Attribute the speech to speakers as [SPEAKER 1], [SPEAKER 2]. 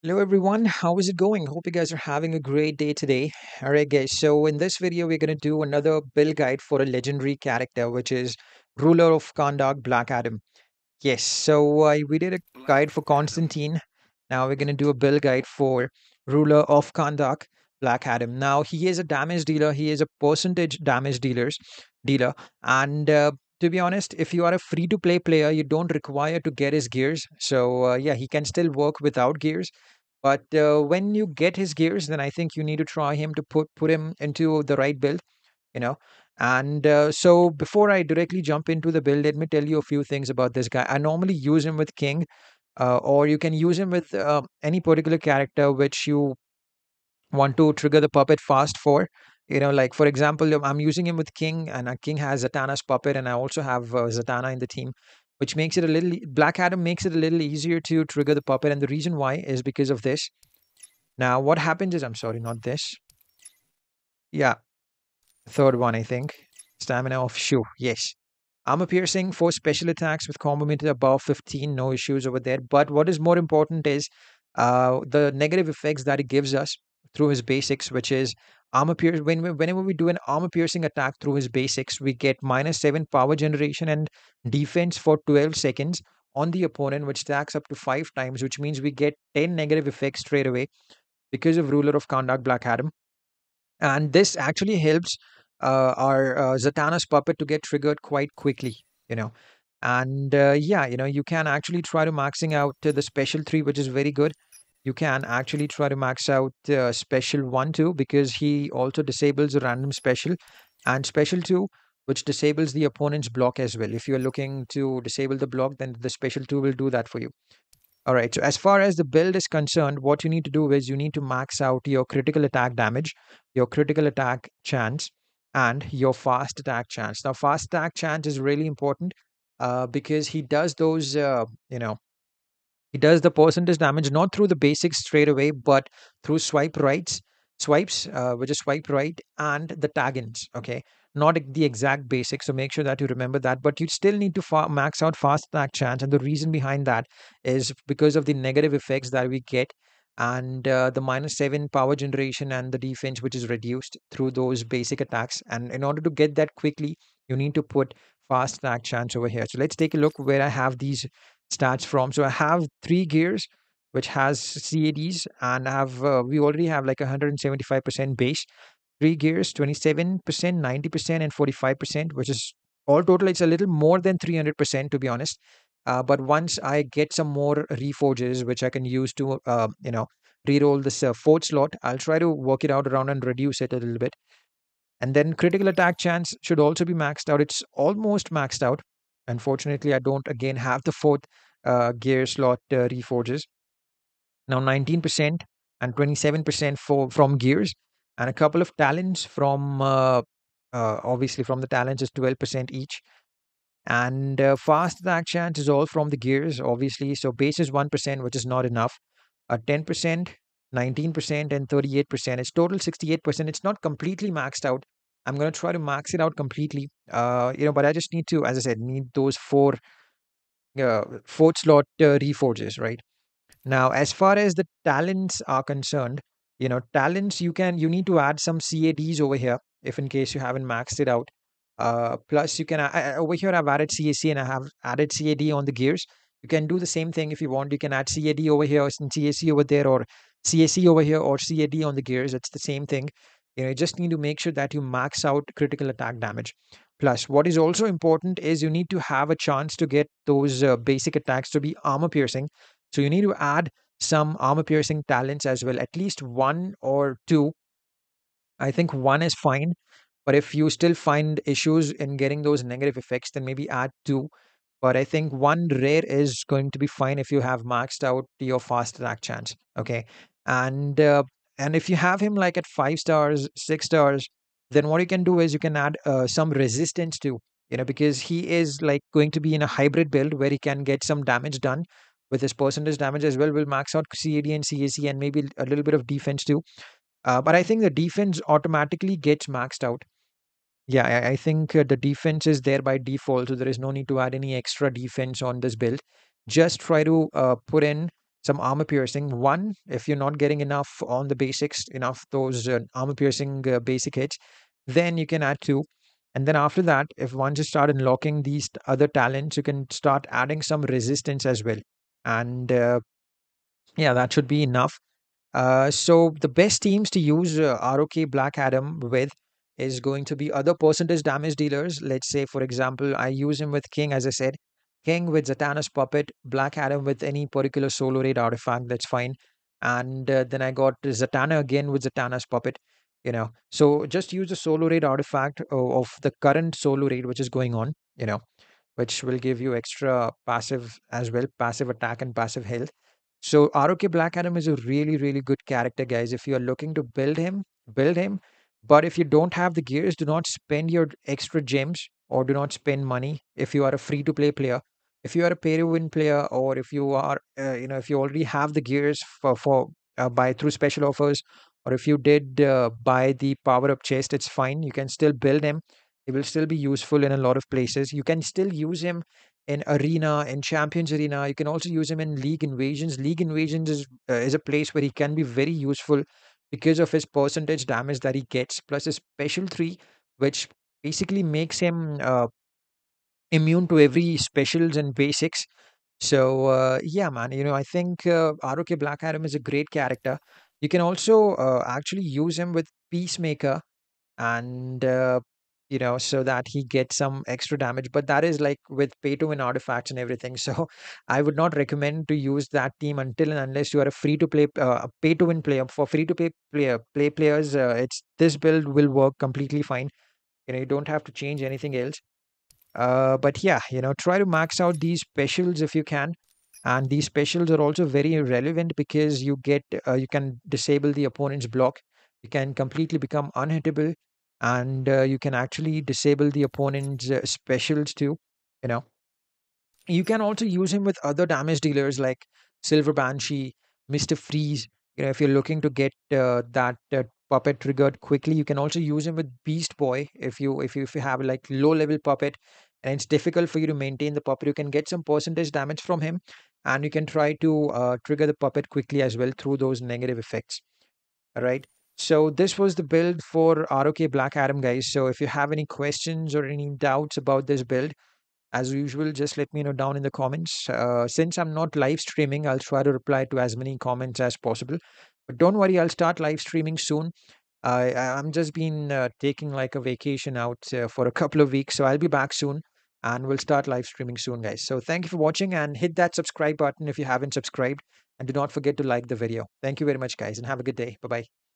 [SPEAKER 1] Hello everyone, how is it going? Hope you guys are having a great day today. All right, guys. So in this video, we're going to do another build guide for a legendary character, which is Ruler of Kandak, Black Adam. Yes. So we did a guide for Constantine. Now we're going to do a build guide for Ruler of Kandak, Black Adam. Now he is a damage dealer. He is a percentage damage dealer, and to be honest, if you are a free to play player, you don't require to get his gears. So yeah, he can still work without gears, but when you get his gears, then I think you need to try him to put him into the right build, you know. And so before I directly jump into the build, let me tell you a few things about this guy. I normally use him with King, or you can use him with any particular character which you want to trigger the puppet fast for. Like for example, I'm using him with King, and King has Zatanna's puppet, and I also have Zatanna in the team, which makes it a little. Black Adam makes it a little easier to trigger the puppet, and the reason why is because of this. Now, what happens is, I'm sorry, not this. Yeah, third one, I think. Stamina of Shoe. Yes. Armor piercing for special attacks with combo meter above 15. No issues over there. But what is more important is the negative effects that it gives us through his basics, which is armor pierce. Whenever we do an armor piercing attack through his basics, we get -7 power generation and defense for 12 seconds on the opponent, which stacks up to 5 times, which means we get 10 negative effects straight away because of Ruler of Conduct Black Adam. And this actually helps our Zatanna's puppet to get triggered quite quickly, you know. And yeah, you can actually try to maxing out the special 3, which is very good. You can actually try to max out special 1 too, because he also disables a random special, and special 2, which disables the opponent's block as well. If you're looking to disable the block, then the special 2 will do that for you. All right. So as far as the build is concerned, what you need to do is you need to max out your critical attack damage, your critical attack chance, and your fast attack chance. Now, fast attack chance is really important because he does those, he does the percentage damage not through the basics straight away, but through swipes, which is swipe right, and the tag-ins. Okay, not the exact basics. So make sure that you remember that. But you still need to max out fast attack chance, and the reason behind that is because of the negative effects that we get, and the -7 power generation and the defense which is reduced through those basic attacks. And in order to get that quickly, you need to put fast attack chance over here. So let's take a look where I have these stats from. So I have 3 gears which has CADs, and I have we already have like 175% base. 3 gears, 27%, 90%, and 45%, which is all total. It's a little more than 300% to be honest. But once I get some more reforges, which I can use to, reroll this fourth slot, I'll try to work it out around and reduce it a little bit. And then critical attack chance should also be maxed out. It's almost maxed out. Unfortunately, I don't again have the fourth gear slot reforges. Now 19% and 27% for from gears, and a couple of talents from obviously from the talents is 12% each. And fast attack chance is all from the gears, obviously. So base is 1%, which is not enough. 10%, 19%, and 38%. It's total 68%. It's not completely maxed out. I'm going to try to max it out completely. But I just need to, as I said, need those fourth slot reforges, right? Now, as far as the talents are concerned, talents you need to add some CADs over here if in case you haven't maxed it out. Plus, you can over here I've added CAC and I have added CAD on the gears. You can do the same thing if you want. You can add CAD over here and CAC over there, or CAC over here or CAD on the gears. It's the same thing. You just need to make sure that you max out critical attack damage. Plus, what is also important is you need to have a chance to get those basic attacks to be armor piercing. So you need to add some armor piercing talents as well, at least 1 or 2. I think 1 is fine, but if you still find issues in getting those negative effects, then maybe add 2. But I think 1 rare is going to be fine if you have maxed out your fast attack chance. Okay. And if you have him like at 5 stars, 6 stars, then what you can do is you can add some resistance to, because he is like going to be in a hybrid build where he can get some damage done with his percentage damage as well. Will max out CAD and CAC and maybe a little bit of defense too. But I think the defense automatically gets maxed out. Yeah, I think the defense is there by default, so there is no need to add any extra defense on this build. Just try to put in some armor piercing. One, if you're not getting enough on the basics, enough those armor piercing basic hits, then you can add two. And then after that, if once you start unlocking these other talents, you can start adding some resistance as well. And yeah, that should be enough. So the best teams to use ROK Black Adam with is going to be other percentage damage dealers. Let's say, for example, I use him with King, as I said, King with Zatanna's Puppet, Black Adam with any particular solo raid artifact, that's fine. And then I got Zatanna again with Zatanna's Puppet. So just use the solo raid artifact of the current solo raid which is going on, which will give you extra passive as well, passive attack and passive health. So ROK Black Adam is a really, really good character, guys. If you are looking to build him, build him. But if you don't have the gears, do not spend your extra gems or do not spend money if you are a free to play player. If you are a pay to win player, or if you are, if you already have the gears for buy through special offers, or if you did buy the power up chest, it's fine. You can still build him. He will still be useful in a lot of places. You can still use him in arena, in champions arena. You can also use him in league invasions. League invasions is a place where he can be very useful because of his percentage damage that he gets, plus his special 3, which basically makes him immune to every specials and basics. So yeah, man, I think ROK Black Adam is a great character. You can also actually use him with Peacemaker, and so that he gets some extra damage, but that is like with pay to win artifacts and everything. So I would not recommend to use that team until and unless you are a free to play pay to win player. For free to play players, it's this build will work completely fine. You don't have to change anything else. But yeah, try to max out these specials if you can. And these specials are also very relevant because you can disable the opponent's block. You can completely become unhittable, and you can actually disable the opponent's specials too. You know, you can also use him with other damage dealers like Silver Banshee, Mr. Freeze. If you're looking to get that puppet triggered quickly, you can also use him with Beast Boy. If you have like low level puppet and it's difficult for you to maintain the puppet, you can get some percentage damage from him, and you can try to trigger the puppet quickly as well through those negative effects. All right. So this was the build for ROK Black Adam, guys. So if you have any questions or any doubts about this build, as usual, just let me know down in the comments. Since I'm not live streaming, I'll try to reply to as many comments as possible. But don't worry, I'll start live streaming soon. I'm just been taking like a vacation out for a couple of weeks, so I'll be back soon, and we'll start live streaming soon, guys. So thank you for watching, and hit that subscribe button if you haven't subscribed, and do not forget to like the video. Thank you very much, guys, and have a good day. Bye bye.